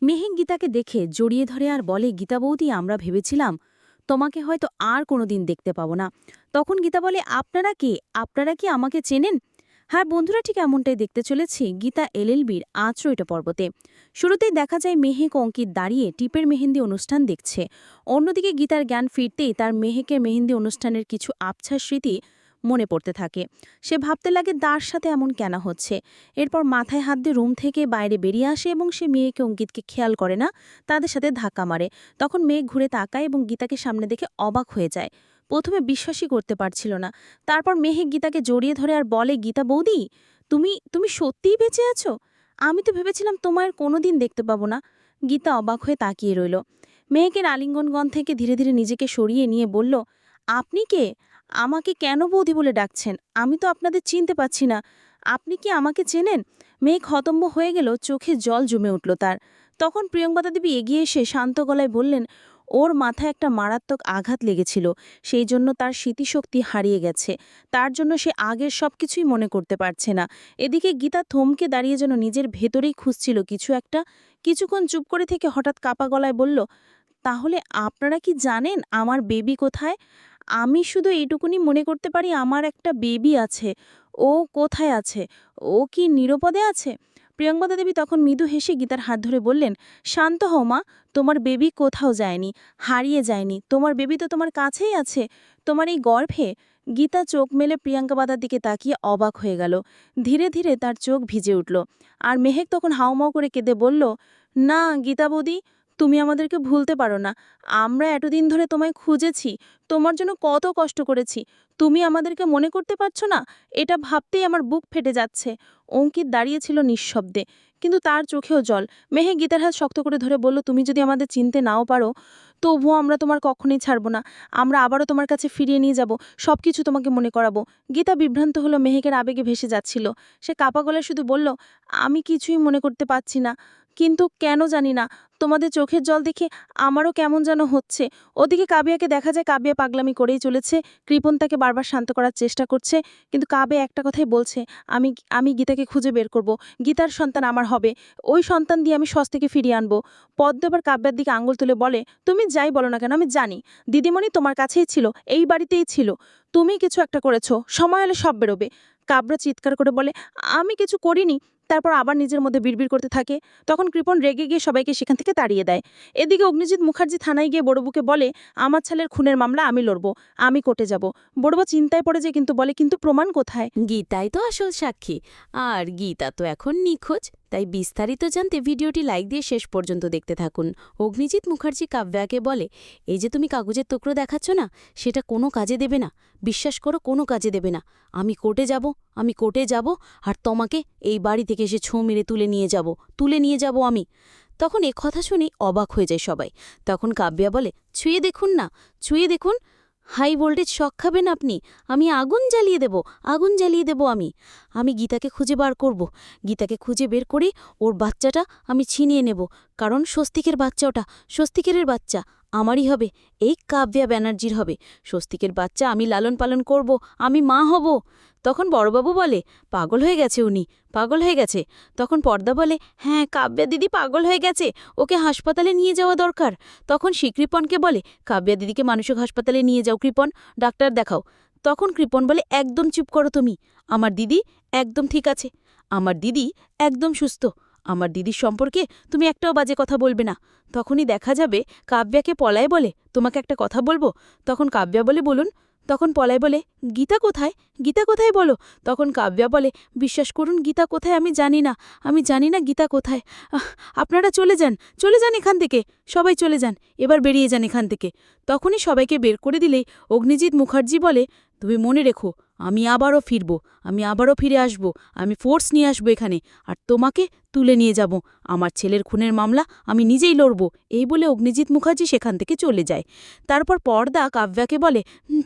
মেহেক গীতাকে দেখে জড়িয়ে ধরে আর বলে, গীতা বৌদি, আমরা ভেবেছিলাম তোমাকে হয়তো আর কোনোদিন দেখতে পাবো না। তখন গীতা বলে, আপনারা কে? আপনারা কি আমাকে চেনেন? হ্যাঁ বন্ধুরা, ঠিক এমনটাই দেখতে চলেছি গীতা এলএলবির আঁচড়ইটা পর্বতে। শুরুতেই দেখা যায় মেহেক অঙ্কিত দাঁড়িয়ে টিপের মেহেন্দি অনুষ্ঠান দেখছে। অন্যদিকে গীতার জ্ঞান ফিরতেই তার মেহেকের মেহেন্দি অনুষ্ঠানের কিছু আবছা স্মৃতি মনে পড়তে থাকে। সে ভাবতে লাগে তার সাথে এমন কেন হচ্ছে। এরপর মাথায় হাত দিয়ে রুম থেকে বাইরে বেরিয়ে আসে এবং সে মেয়েকে অঙ্কিতকে খেয়াল করে না, তাদের সাথে ধাক্কা মারে। তখন মেয়ে ঘুরে তাকায় এবং গীতাকে সামনে দেখে অবাক হয়ে যায়। প্রথমে বিশ্বাসই করতে পারছিল না। তারপর মেহেক গীতাকে জড়িয়ে ধরে আর বলে, গীতা বৌদি, তুমি তুমি সত্যিই বেঁচে আছো? আমি তো ভেবেছিলাম তোমার কোনোদিন দেখতে পাবো না। গীতা অবাক হয়ে তাকিয়ে রইল। মেহেকের আলিঙ্গনগণ থেকে ধীরে ধীরে নিজেকে সরিয়ে নিয়ে বলল, আপনি কে? আমাকে কেন বৌদি বলে ডাকছেন? আমি তো আপনাদের চিনতে পারছি না। আপনি কি আমাকে চেনেন? মেঘ হতম্ব হয়ে গেল, চোখে জল জমে উঠল তার। তখন প্রিয়ঙ্বদা দেবী এগিয়ে এসে শান্ত গলায় বললেন, ওর মাথায় একটা মারাত্মক আঘাত লেগেছিল, সেই জন্য তার স্মৃতিশক্তি হারিয়ে গেছে। তার জন্য সে আগের সবকিছুই মনে করতে পারছে না। এদিকে গীতা থমকে দাঁড়িয়ে যেন নিজের ভেতরেই খুঁজছিল কিছু একটা। কিছুক্ষণ চুপ করে থেকে হঠাৎ কাপা গলায় বলল, তাহলে আপনারা কি জানেন আমার বেবি কোথায়? আমি শুধু এইটুকুনি মনে করতে পারি আমার একটা বেবি আছে। ও কোথায় আছে? ও কি নিরাপদে আছে? প্রিয়ঙ্বদা দেবী তখন মৃদু হেসে গীতার হাত ধরে বললেন, শান্ত হও মা, তোমার বেবি কোথাও যায়নি, হারিয়ে যায়নি। তোমার বেবি তো তোমার কাছেই আছে, তোমার এই গর্ভে। গীতা চোখ মেলে প্রিয়াঙ্কাবাদার দিকে তাকিয়ে অবাক হয়ে গেল। ধীরে ধীরে তার চোখ ভিজে উঠল। আর মেহেক তখন হাউমাউ করে কেঁদে বলল, না গীতা বৌদি, তুমি আমাদেরকে ভুলতে পারো না। আমরা এতদিন ধরে তোমায় খুঁজেছি, তোমার জন্য কত কষ্ট করেছি। তুমি আমাদেরকে মনে করতে পারছো না? এটা ভাবতেই আমার বুক ফেটে যাচ্ছে। অঙ্কিত দাঁড়িয়েছিল নিঃশব্দে, কিন্তু তার চোখেও জল। মেহে গীতার হাত শক্ত করে ধরে বলল, তুমি যদি আমাদের চিনতে নাও পারো, তবুও আমরা তোমার কখনোই ছাড়ব না। আমরা আবারও তোমার কাছে ফিরিয়ে নিয়ে যাব, সবকিছু তোমাকে মনে করাবো। গীতা বিভ্রান্ত হলো, মেহেকের আবেগে ভেসে যাচ্ছিল। সে কাপা গলায় শুধু বলল, আমি কিছুই মনে করতে পারছি না, কিন্তু কেন জানি না, তোমাদের চোখের জল দেখে আমারও কেমন যেন হচ্ছে। ওদিকে কাবিয়াকে দেখা যায় কাবিয়া পাগলামি করেই চলেছে। কৃপন তাকে বারবার শান্ত করার চেষ্টা করছে, কিন্তু কাবিয়া একটা কথাই বলছে, আমি আমি গীতাকে খুঁজে বের করব। গীতার সন্তান আমার হবে, ওই সন্তান দিয়ে আমি স্বস্তিকে ফিরিয়ে আনবো। পদ্ম এবার কাব্যার দিকে আঙুল তুলে বলে, তুমি যাই বলো না কেন, আমি জানি দিদিমণি তোমার কাছেই ছিল, এই বাড়িতেই ছিল। তুমি কিছু একটা করেছো, সময় হলে সব বেরোবে। কাবরা চিৎকার করে বলে, আমি কিছু করিনি। তারপর আবার নিজের মধ্যে বিড়বিড় করতে থাকে। তখন কৃপন রেগে গিয়ে সবাইকে সেখান থেকে তাড়িয়ে দেয়। এদিকে অগ্নিজিৎ মুখার্জি থানায় গিয়ে বড়বুকে বলে, আমার ছেলের খুনের মামলা আমি লড়ব, আমি কোর্টে যাব। বড়বু চিন্তায় পড়ে যায়, কিন্তু বলে, কিন্তু প্রমাণ কোথায়? গীতাই তো আসল সাক্ষী, আর গীতা তো এখন নিখোঁজ। তাই বিস্তারিত জানতে ভিডিওটি লাইক দিয়ে শেষ পর্যন্ত দেখতে থাকুন। অগ্নিজিৎ মুখার্জি কাব্যাকে বলে, এই যে তুমি কাগজের টুকরো দেখাচ্ছ না, সেটা কোনো কাজে দেবে না। বিশ্বাস করো, কোনো কাজে দেবে না। আমি কোর্টে যাব, আমি কোর্টে যাব, আর তোমাকে এই বাড়ি থেকে এসে ছোঁ মেরে তুলে নিয়ে যাব আমি। তখন কথা শুনেই অবাক হয়ে যায় সবাই। তখন কাব্যা বলে, ছুঁয়ে দেখুন না, ছুঁয়ে দেখুন। হাই ভোল্টেজ শক খাবেন আপনি। আমি আগুন জ্বালিয়ে দেব, আগুন জ্বালিয়ে দেব। আমি গীতাকে খুঁজে বার করব। গীতাকে খুঁজে বের করে ওর বাচ্চাটা আমি ছিনিয়ে নেব, কারণ স্বস্তিকের বাচ্চা ওটা, স্বস্তিকের বাচ্চা আমারই হবে, এই কাব্যা ব্যানার্জির হবে। স্বস্তিকের বাচ্চা আমি লালন পালন করব, আমি মা হব। তখন বড়বাবু বলে, পাগল হয়ে গেছে উনি, পাগল হয়ে গেছে। তখন পর্দা বলে, হ্যাঁ কাব্যা দিদি পাগল হয়ে গেছে, ওকে হাসপাতালে নিয়ে যাওয়া দরকার। তখন সে কৃপনকে বলে, কাব্যা দিদিকে মানসিক হাসপাতালে নিয়ে যাও কৃপন, ডাক্তার দেখাও। তখন কৃপন বলে, একদম চুপ করো তুমি। আমার দিদি একদম ঠিক আছে, আমার দিদি একদম সুস্থ। আমার দিদির সম্পর্কে তুমি একটাও বাজে কথা বলবে না। তখনই দেখা যাবে কাব্যাকে পলায় বলে, তোমাকে একটা কথা বলবো। তখন কাব্যা বলে, বলুন। তখন পলায় বলে, গীতা কোথায়, গীতা কোথায় বলো। তখন কাব্যা বলে, বিশ্বাস করুন গীতা কোথায় আমি জানি না, আমি জানি না গীতা কোথায়। আপনারা চলে যান, চলে যান এখান থেকে, সবাই চলে যান, এবার বেরিয়ে যান এখান থেকে। তখনই সবাইকে বের করে দিলেই অগ্নিজিৎ মুখার্জি বলে, তুমি মনে রেখো, আমি আবারও ফিরব, আমি আবারও ফিরে আসব, আমি ফোর্স নিয়ে আসবো এখানে, আর তোমাকে তুলে নিয়ে যাব। আমার ছেলের খুনের মামলা আমি নিজেই লড়ব। এই বলে অগ্নিজিৎ মুখার্জি সেখান থেকে চলে যায়। তারপর পর্দা কাব্যাকে বলে,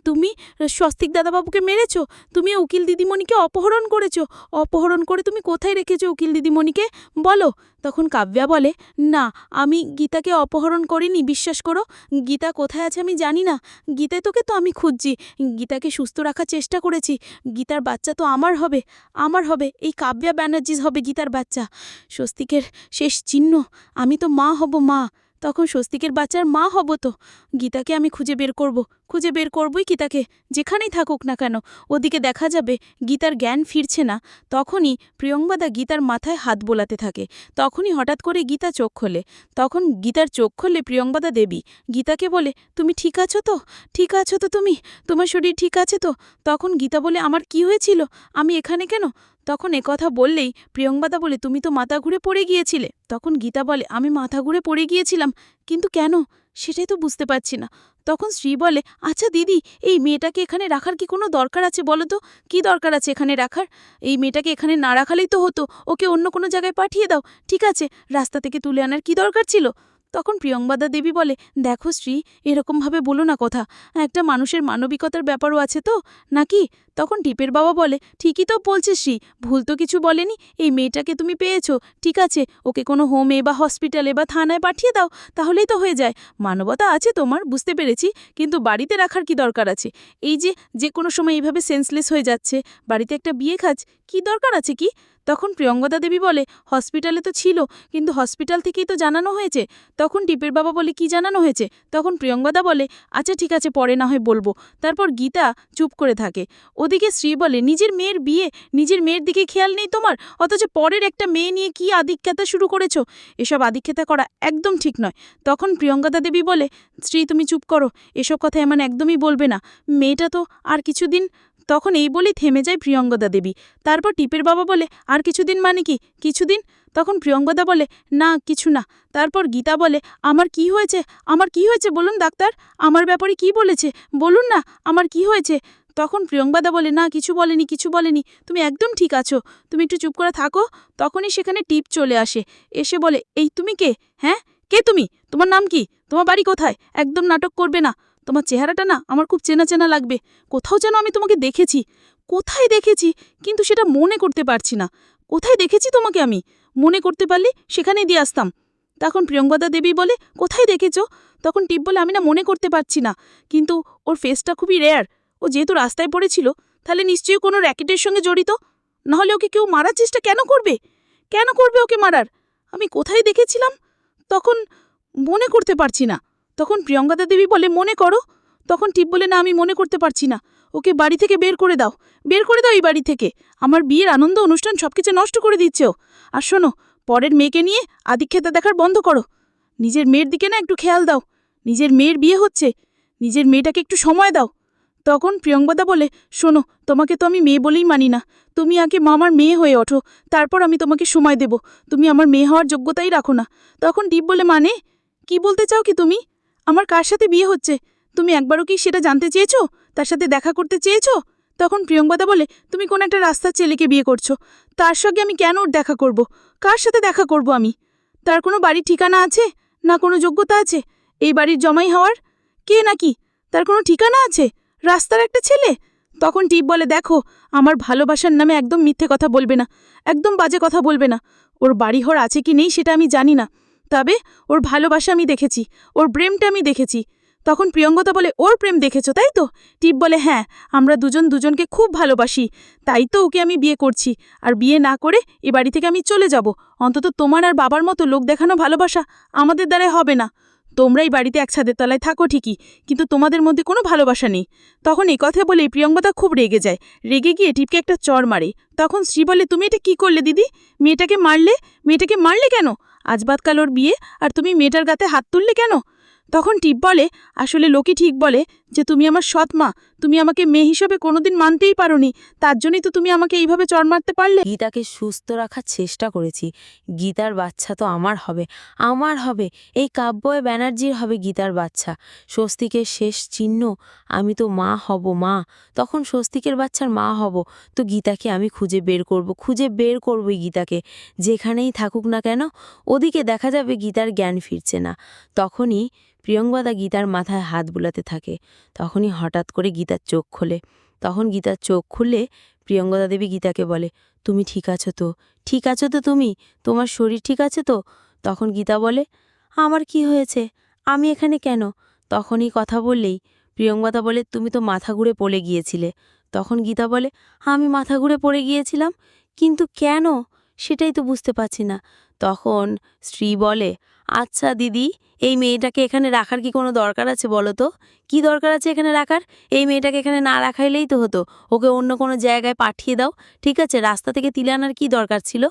তুমি স্বস্তিক দাদাবাবুকে মেরেছ, তুমি উকিল দিদিমণিকে অপহরণ করেছ, অপহরণ করে তুমি কোথায় রেখেছ উকিল দিদিমণিকে বলো। তখন কাব্যা বলে, না আমি গীতাকে অপহরণ করিনি, বিশ্বাস করো। গীতা কোথায় আছে আমি জানি না, গীতায় তোকে তো আমি খুঁজছি, গীতাকে সুস্থ রাখার চেষ্টা করেছি। গীতার বাচ্চা তো আমার হবে, আমার হবে, এই কাব্যা ব্যানার্জিজ হবে গীতার বাচ্চা। স্বস্তিকের শেষ চিহ্ন, আমি তো মা হব, মা। তখন স্বস্তিকের বাচ্চার মা হব তো। গীতাকে আমি খুঁজে বের করবই গীতাকে, যেখানেই থাকুক না কেন। ওদিকে দেখা যাবে গীতার জ্ঞান ফিরছে না। তখনই প্রিয়ংবদা গীতার মাথায় হাত বোলাতে থাকে। তখনই হঠাৎ করে গীতা চোখ খোলে। তখন গীতার চোখ খুললে প্রিয়ংবদা দেবী গীতাকে বলে, তুমি ঠিক আছো তো? ঠিক আছো তো তুমি? তোমার শরীর ঠিক আছে তো? তখন গীতা বলে, আমার কি হয়েছিল? আমি এখানে কেন? তখন একথা বললেই প্রিয়ংবদা বলে, তুমি তো মাথা ঘুরে পড়ে গিয়েছিলে। তখন গীতা বলে, আমি মাথা ঘুরে পড়ে গিয়েছিলাম, কিন্তু কেন সেটাই তো বুঝতে পারছি না। তখন শ্রী বলে, আচ্ছা দিদি, এই মেয়েটাকে এখানে রাখার কি কোনো দরকার আছে বলো তো? কি দরকার আছে এখানে রাখার? এই মেয়েটাকে এখানে না রাখালেই তো হতো, ওকে অন্য কোনো জায়গায় পাঠিয়ে দাও। ঠিক আছে, রাস্তা থেকে তুলে আনার কি দরকার ছিল? তখন প্রিয়ংবদা দেবী বলে, দেখো শ্রী, এরকমভাবে বলো না কথা। একটা মানুষের মানবিকতার ব্যাপারও আছে তো, নাকি? তখন টিপের বাবা বলে, ঠিকই তো বলছে শ্রী, ভুল তো কিছু বলেনি। এই মেয়েটাকে তুমি পেয়েছো, ঠিক আছে, ওকে কোনো হোমে বা হসপিটালে বা থানায় পাঠিয়ে দাও, তাহলেই তো হয়ে যায়। মানবতা আছে তোমার, বুঝতে পেরেছি, কিন্তু বাড়িতে রাখার কি দরকার আছে? এই যে যে কোনো সময় এইভাবে সেন্সলেস হয়ে যাচ্ছে, বাড়িতে একটা বিয়ে খাজ, কি দরকার আছে কি? তখন প্রিয়ঙ্গদা দেবী বলে, হসপিটালে তো ছিল, কিন্তু হসপিটাল থেকেই তো জানানো হয়েছে। তখন টিপের বাবা বলে, কি জানানো হয়েছে? তখন প্রিয়ঙ্গদা বলে, আচ্ছা ঠিক আছে, পরে না হয় বলবো। তারপর গীতা চুপ করে থাকে। ওদিকে শ্রী বলে, নিজের মেয়ের বিয়ে, নিজের মেয়ের দিকে খেয়াল নেই তোমার, অথচ পরের একটা মেয়ে নিয়ে কি আদিক্ষেতা শুরু করেছো? এসব আদিক্ষেতা করা একদম ঠিক নয়। তখন প্রিয়ঙ্গদা দেবী বলে, শ্রী তুমি চুপ করো, এসব কথা এমন একদমই বলবে না। মেয়েটা তো আর কিছুদিন। তখন এই বলেই থেমে যায় প্রিয়ঙ্গদা দেবী। তারপর টিপের বাবা বলে, আর কিছুদিন মানে কি? কিছুদিন? তখন প্রিয়ঙ্গদা বলে, না কিছু না। তারপর গীতা বলে, আমার কি হয়েছে? আমার কি হয়েছে বলুন ডাক্তার, আমার ব্যাপারে কি বলেছে বলুন না, আমার কি হয়েছে? তখন প্রিয়ঙ্বদা বলে, না কিছু বলেনি, কিছু বলেনি, তুমি একদম ঠিক আছো, তুমি একটু চুপ করে থাকো। তখনই সেখানে টিপ চলে আসে, এসে বলে, এই তুমি কে? হ্যাঁ, কে তুমি? তোমার নাম কি? তোমার বাড়ি কোথায়? একদম নাটক করবে না। তোমার চেহারাটা না আমার খুব চেনা চেনা লাগবে, কোথাও যেন আমি তোমাকে দেখেছি। কোথায় দেখেছি কিন্তু সেটা মনে করতে পারছি না। কোথায় দেখেছি তোমাকে আমি? মনে করতে পারলে সেখানেই দিয়ে আসতাম। তখন প্রিয়ঙ্বদা দেবী বলে, কোথায় দেখেছো? তখন টিপ বলে, আমি না মনে করতে পারছি না, কিন্তু ওর ফেসটা খুবই রেয়ার। ও যেহেতু রাস্তায় পড়েছিল, তাহলে নিশ্চয়ই কোনো র্যাকেটের সঙ্গে জড়িত, নাহলে ওকে কেউ মারার চেষ্টা কেন করবে? কেন করবে ওকে মারার? আমি কোথায় দেখেছিলাম? তখন মনে করতে পারছি না। তখন প্রিয়ঙ্গদা দেবী বলে, মনে করো। তখন টিপ বলে, না আমি মনে করতে পারছি না, ওকে বাড়ি থেকে বের করে দাও, বের করে দাও এই বাড়ি থেকে। আমার বিয়ের আনন্দ অনুষ্ঠান সবকিছু নষ্ট করে দিচ্ছে ও। আর শোনো, পরের মেয়েকে নিয়ে আদিক্ষেতা দেখার বন্ধ করো। নিজের মেয়ের দিকে না একটু খেয়াল দাও। নিজের মেয়ের বিয়ে হচ্ছে, নিজের মেয়েটাকে একটু সময় দাও। তখন প্রিয়ঙ্বদা বলে, শোনো, তোমাকে তো আমি মেয়ে বলেই মানি না। তুমি আগে আমার মেয়ে হয়ে ওঠো, তারপর আমি তোমাকে সময় দেব। তুমি আমার মেয়ে হওয়ার যোগ্যতাই রাখো না। তখন দীপ বলে, মানে কি বলতে চাও কি তুমি? আমার কার সাথে বিয়ে হচ্ছে তুমি একবারও কি সেটা জানতে চেয়েছো? তার সাথে দেখা করতে চেয়েছো? তখন প্রিয়ঙ্বদা বলে, তুমি কোন একটা রাস্তার ছেলেকে বিয়ে করছো, তার সঙ্গে আমি কেন ওর দেখা করব? কার সাথে দেখা করব আমি? তার কোনো বাড়ির ঠিকানা আছে? না কোনো যোগ্যতা আছে এই বাড়ির জমাই হওয়ার? কে নাকি তার কোনো ঠিকানা আছে? রাস্তার একটা ছেলে? তখন টিপ বলে, দেখো, আমার ভালোবাসার নামে একদম মিথ্যে কথা বলবে না, একদম বাজে কথা বলবে না। ওর বাড়িঘর আছে কি নেই সেটা আমি জানি না, তবে ওর ভালোবাসা আমি দেখেছি, ওর প্রেমটা আমি দেখেছি। তখন প্রিয়ঙ্গদা বলে, ওর প্রেম দেখেছো তাই তো? টিপ বলে, হ্যাঁ, আমরা দুজন দুজনকে খুব ভালোবাসি, তাই তো ওকে আমি বিয়ে করছি। আর বিয়ে না করে এ বাড়ি থেকে আমি চলে যাব। অন্তত তোমার আর বাবার মতো লোক দেখানো ভালোবাসা আমাদের দ্বারাই হবে না। তোমরাই বাড়িতে এক ছাদের তলায় থাকো ঠিকই, কিন্তু তোমাদের মধ্যে কোনো ভালোবাসা নেই। তখন এই কথা বলে প্রিয়ঙ্বদা খুব রেগে যায়, রেগে গিয়ে টিপকে একটা চড় মারে। তখন শ্রী বলে, তুমি এটা কি করলে দিদি? মেয়েটাকে মারলে কেন? আজ বাদকাল ওর বিয়ে, আর তুমি মেয়েটার গাতে হাত তুললে কেন? তখন টিপ বলে, আসলে লোকই ঠিক বলে যে তুমি আমার সৎ মা, তুমি আমাকে মেয়ে হিসেবে কোনোদিন মানতেই পারোনি, তার জন্যই তো তুমি আমাকে এইভাবে চড় মারতে পারলে। গীতাকে সুস্থ রাখার চেষ্টা করেছি, গীতার বাচ্চা তো আমার হবে, আমার হবে, এই কাব্যয় ব্যানার্জির হবে গীতার বাচ্চা। স্বস্তিকের শেষ চিহ্ন, আমি তো মা হব, মা। তখন স্বস্তিকের বাচ্চার মা হব, তো গীতাকে আমি খুঁজে বের করবই গীতাকে, যেখানেই থাকুক না কেন। ওদিকে দেখা যাবে গীতার জ্ঞান ফিরছে না। তখনই প্রিয়ঙ্বদা গীতার মাথায় হাত বুলাতে থাকে। তখনই হঠাৎ করে গীতার চোখ খোলে। তখন গীতার চোখ খুলে প্রিয়ঙ্গদা দেবী গীতাকে বলে, তুমি ঠিক আছো তো? ঠিক আছো তো তুমি? তোমার শরীর ঠিক আছে তো? তখন গীতা বলে, আমার কি হয়েছে? আমি এখানে কেন? তখনই কথা বললেই প্রিয়ঙ্গদা বলে, তুমি তো মাথা ঘুরে পড়ে গিয়েছিলে। তখন গীতা বলে, আমি মাথা ঘুরে পড়ে গিয়েছিলাম, কিন্তু কেন সেটাই তো বুঝতে পারছি না। তখন স্ত্রী বলে, আচ্ছা দিদি, এই মেয়েটাকে এখানে রাখার কি কোনো দরকার আছে বলো তো? কি দরকার আছে এখানে রাখার? এই মেয়েটাকে এখানে না রাখাইলেই তো হতো, ওকে অন্য কোনো জায়গায় পাঠিয়ে দাও। ঠিক আছে, রাস্তা থেকে তুলে আনার কি দরকার ছিল?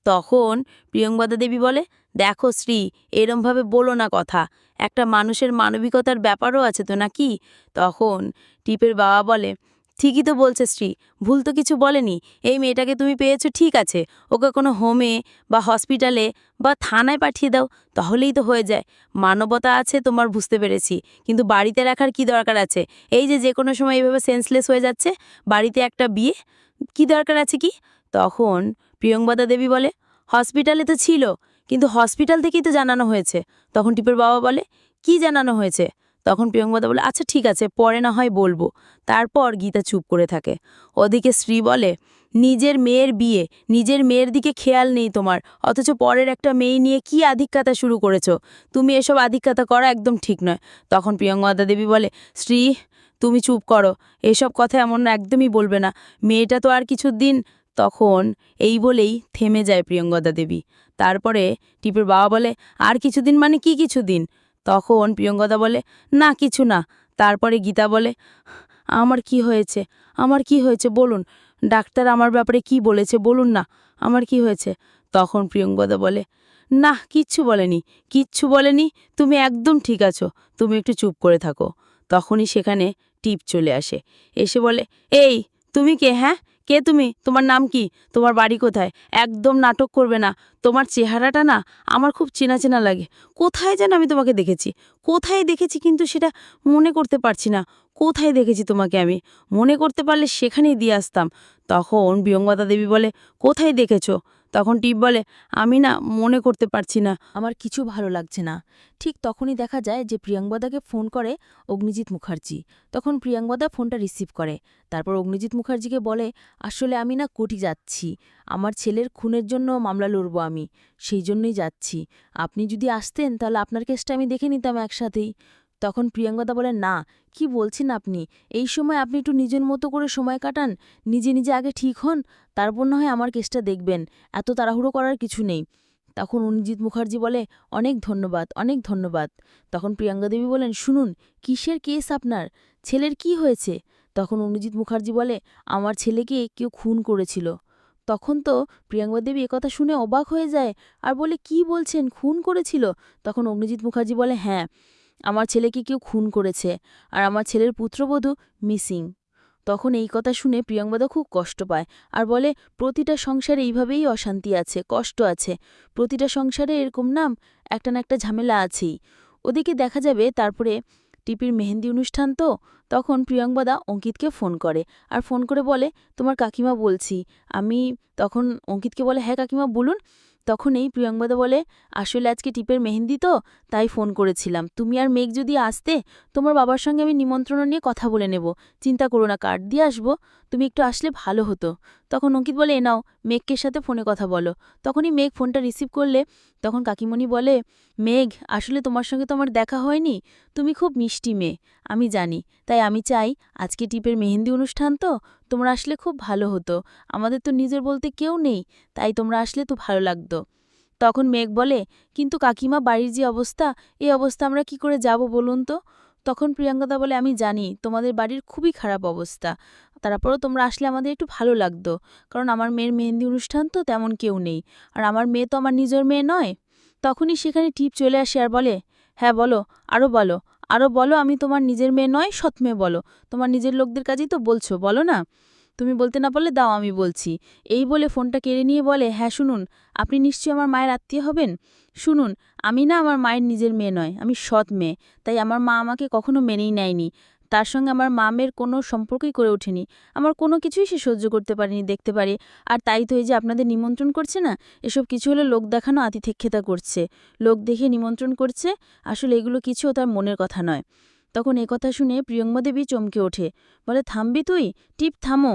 তখন প্রিয়ংবদা দেবী বলে, দেখো শ্রী, এরমভাবে বলো না কথা, একটা মানুষের মানবিকতার ব্যাপারও আছে তো নাকি? তখন টিপের বাবা বলে, ঠিকই তো বলছে শ্রী, ভুল তো কিছু বলেনি। এই মেয়েটাকে তুমি পেয়েছো ঠিক আছে, ওকে কোনো হোমে বা হসপিটালে বা থানায় পাঠিয়ে দাও, তাহলেই তো হয়ে যায়। মানবতা আছে তোমার, বুঝতে পেরেছি, কিন্তু বাড়িতে রাখার কি দরকার আছে? এই যে যে কোনো সময় এইভাবে সেন্সলেস হয়ে যাচ্ছে, বাড়িতে একটা বিয়ে, কি দরকার আছে কি? তখন প্রিয়ংবদা দেবী বলে, হসপিটালে তো ছিল, কিন্তু হসপিটাল থেকেই তো জানানো হয়েছে। তখন টিপের বাবা বলে, কি জানানো হয়েছে? তখন প্রিয়ংবদা বলে, আচ্ছা ঠিক আছে, পরে না হয় বলবো। তারপর গীতা চুপ করে থাকে। ওদিকে স্ত্রী বলে, নিজের মেয়ের বিয়ে, নিজের মেয়ের দিকে খেয়াল নেই তোমার, অথচ পরের একটা মেয়ে নিয়ে কি আধিক্যতা শুরু করেছো। তুমি এসব আধিক্যতা করা একদম ঠিক নয়। তখন প্রিয়ংবদা দেবী বলে, স্ত্রী তুমি চুপ করো, এসব কথা এমন একদমই বলবে না, মেয়েটা তো আর কিছুদিন। তখন এই বলেই থেমে যায় প্রিয়ংবদা দেবী। তারপরে টিপের বাবা বলে, আর কিছুদিন মানে কি কিছুদিন? তখন প্রিয়ংবদা বলে, না কিছু না। তারপরে গীতা বলে, আমার কি হয়েছে, আমার কি হয়েছে বলুন, ডাক্তার আমার ব্যাপারে কি বলেছে বলুন না, আমার কি হয়েছে? তখন প্রিয়ংবদা বলে, না কিচ্ছু বলেনি, কিচ্ছু বলেনি, তুমি একদম ঠিক আছো, তুমি একটু চুপ করে থাকো। তখনই সেখানে টিপ চলে আসে, এসে বলে, এই তুমি কে? হ্যাঁ, কে তুমি? তোমার নাম কি? তোমার বাড়ি কোথায়? একদম নাটক করবে না, তোমার চেহারাটা না আমার খুব চেনা চেনা লাগে। কোথায় যেন আমি তোমাকে দেখেছি, কোথায় দেখেছি, কিন্তু সেটা মনে করতে পারছি না। কোথায় দেখেছি তোমাকে আমি? মনে করতে পারলে সেখানেই দিয়ে আসতাম। তখন প্রিয়ংবদা দেবী বলে, কোথায় দেখেছো? তখন টিপ বলে, আমি না মনে করতে পারছি না, আমার কিছু ভালো লাগছে না। ঠিক তখনই দেখা যায় যে প্রিয়াঙ্গদাকে ফোন করে অগ্নিজিৎ মুখার্জি। তখন প্রিয়াঙ্গদা ফোনটা রিসিভ করে। তারপর অগ্নিজিৎ মুখার্জিকে বলে, আসলে আমি না কোর্টে যাচ্ছি, আমার ছেলের খুনের জন্য মামলা লড়ব আমি, সেই জন্যই যাচ্ছি। আপনি যদি আসতেন তাহলে আপনার কেসটা আমি দেখে নিতাম একসাথেই। তখন প্রিয়াঙ্গদা বলে, না, কি বলছেন আপনি? এই সময় আপনি একটু নিজের মতো করে সময় কাটান, নিজে নিজে আগে ঠিক হন, তারপর না হয় আমার কেসটা দেখবেন, এত তাড়াহুড়ো করার কিছু নেই। তখন অনিজিৎ মুখার্জি বলে, অনেক ধন্যবাদ, অনেক ধন্যবাদ। তখন প্রিয়াঙ্গা দেবী বলেন, শুনুন, কিসের কেস আপনার? ছেলের কি হয়েছে? তখন অনিজিৎ মুখার্জি বলে, আমার ছেলেকে কেউ খুন করেছিল। তখন তো প্রিয়াঙ্গা দেবী একথা শুনে অবাক হয়ে যায় আর বলে, কি বলছেন, খুন করেছিল? তখন অগ্নিজিৎ মুখার্জি বলে, হ্যাঁ, আমার ছেলেকে কেউ খুন করেছে, আর আমার ছেলের পুত্রবধূ মিসিং। তখন এই কথা শুনে প্রিয়ংবদা খুব কষ্ট পায় আর বলে, প্রতিটা সংসারে এইভাবেই অশান্তি আছে, কষ্ট আছে, প্রতিটা সংসারে এরকম নাম একটা না একটা ঝামেলা আছেই। ওদিকে দেখা যাবে তারপরে টিপির মেহেন্দি অনুষ্ঠান, তো তখন প্রিয়ংবদা অঙ্কিতকে ফোন করে আর ফোন করে বলে, তোমার কাকিমা বলছি আমি। তখন অঙ্কিতকে বলে, হ্যাঁ কাকিমা বলুন। তখন এই প্রিয়ংবদা বলে, আসলে আজকে টিপের মেহেন্দি, তো তাই ফোন করেছিলাম, তুমি আর মেঘ যদি আসতে, তোমার বাবার সঙ্গে আমি নিমন্ত্রণ নিয়ে কথা বলে নেব, চিন্তা করো না, কার্ড দিয়ে আসবো, তুমি একটু আসলে ভালো হতো। তখন অঙ্কিত বলে, এ নাও, মেঘকে সাথে ফোনে কথা বলো। তখনই মেঘ ফোনটা রিসিভ করলে। তখন কাকিমণি বলে, মেঘ, আসলে তোমার সঙ্গে তো আমার দেখা হয়নি, তুমি খুব মিষ্টি মেয়ে, আমি জানি, তাই আমি চাই আজকে টিপের মেহেন্দি অনুষ্ঠান, তো তোমরা আসলে খুব ভালো হতো, আমাদের তো নিজের বলতে কেউ নেই, তাই তোমরা আসলে তো ভালো লাগতো। তখন মেঘ বলে, কিন্তু কাকিমা, বাড়ির যে অবস্থা, এই অবস্থা আমরা কি করে যাব বলুন তো? তখন প্রিয়াঙ্গদা বলে, আমি জানি তোমাদের বাড়ির খুবই খারাপ অবস্থা, তারপরও তোমরা আসলে আমাদের একটু ভালো লাগতো, কারণ আমার মেয়ের মেহেন্দি অনুষ্ঠান, তো তেমন কেউ নেই, আর আমার মেয়ে তো আমার নিজের মেয়ে নয়। তখনই সেখানে টিপ চলে আসে আর বলে, হ্যাঁ বলো, আরও বলো, আরও বলো, আমি তোমার নিজের মেয়ে নয়, সৎ মেয়ে বলো, তোমার নিজের লোকদের কাজেই তো বলছো, বলো না, তুমি বলতে না পারলে দাও আমি বলছি। এই বলে ফোনটা কেড়ে নিয়ে বলে, হ্যাঁ শুনুন, আপনি নিশ্চয়ই আমার মায়ের আত্মীয় হবেন। শুনুন, আমি না আমার মায়ের নিজের মেয়ে নয়, আমি সৎ মেয়ে, তাই আমার মা আমাকে কখনো মেনেই নেয়নি, তার সঙ্গে আমার মা মেয়ের কোনো সম্পর্কই করে ওঠেনি, আমার কোনো কিছুই সে সহ্য করতে পারেনি, দেখতে পারে। আর তাই তো এই যে আপনাদের নিমন্ত্রণ করছে না, এসব কিছু হলে লোক দেখানো, আতিথেক্ষেতা করছে, লোক দেখে নিমন্ত্রণ করছে, আসলে এগুলো কিছুও তার মনের কথা নয়। তখন কথা শুনে প্রিয়ঙ্গা দেবী চমকে ওঠে, বলে, থামবি তুই? টিপ থামো।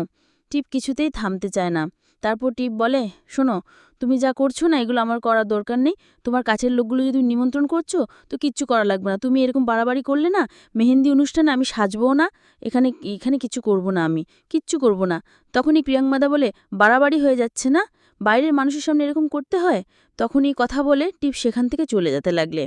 টিপ কিছুতেই থামতে চায় না। তারপর টিপ বলে, শোনো, তুমি যা করছো না, এগুলো আমার করার দরকার নেই, তোমার কাছের লোকগুলো যদি নিমন্ত্রণ করছো তো কিচ্ছু করা লাগবে না, তুমি এরকম বাড়াবাড়ি করলে না, মেহেন্দি অনুষ্ঠানে আমি সাজবও না, এখানে এখানে কিছু করব না, আমি কিচ্ছু করব না। তখনই প্রিয়াঙ্গমাদা বলে, বাড়াবাড়ি হয়ে যাচ্ছে না, বাইরের মানুষের সামনে এরকম করতে হয়? তখন এই কথা বলে টিপ সেখান থেকে চলে যেতে লাগলে।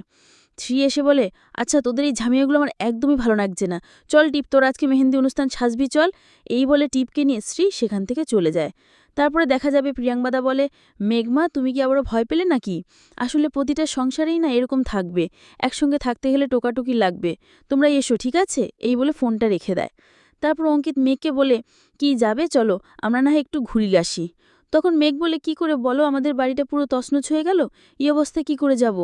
শ্রী এসে বলে, আচ্ছা তোদের এই ঝামেলাগুলো আমার একদমই ভালো লাগছে না, চল টিপ তোর আজকে মেহেন্দি অনুষ্ঠান সাজবি চল। এই বলে টিপকে নিয়ে শ্রী সেখান থেকে চলে যায়। তারপরে দেখা যাবে প্রিয়াঙ্গদা বলে, মেঘমা তুমি কি আবারও ভয় পেলে নাকি? আসলে প্রতিটা সংসারেই না এরকম থাকবে, একসঙ্গে থাকতে গেলে টোকাটুকি লাগবে, তোমরা এসো ঠিক আছে, এই বলে ফোনটা রেখে দেয়। তারপর অঙ্কিত মেঘকে বলে, কি যাবে চলো, আমরা না হয় একটু ঘুরিয়ে আসি। তখন মেঘ বলে, কি করে বলো, আমাদের বাড়িটা পুরো তছনছ হয়ে গেল, এই অবস্থায় কি করে যাব?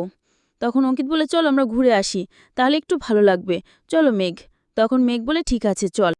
তখন অঙ্কিত বলে, চলো আমরা ঘুরে আসি, তাহলে একটু ভালো লাগবে, চলো মেঘ। তখন মেঘ বলে, ঠিক আছে চল।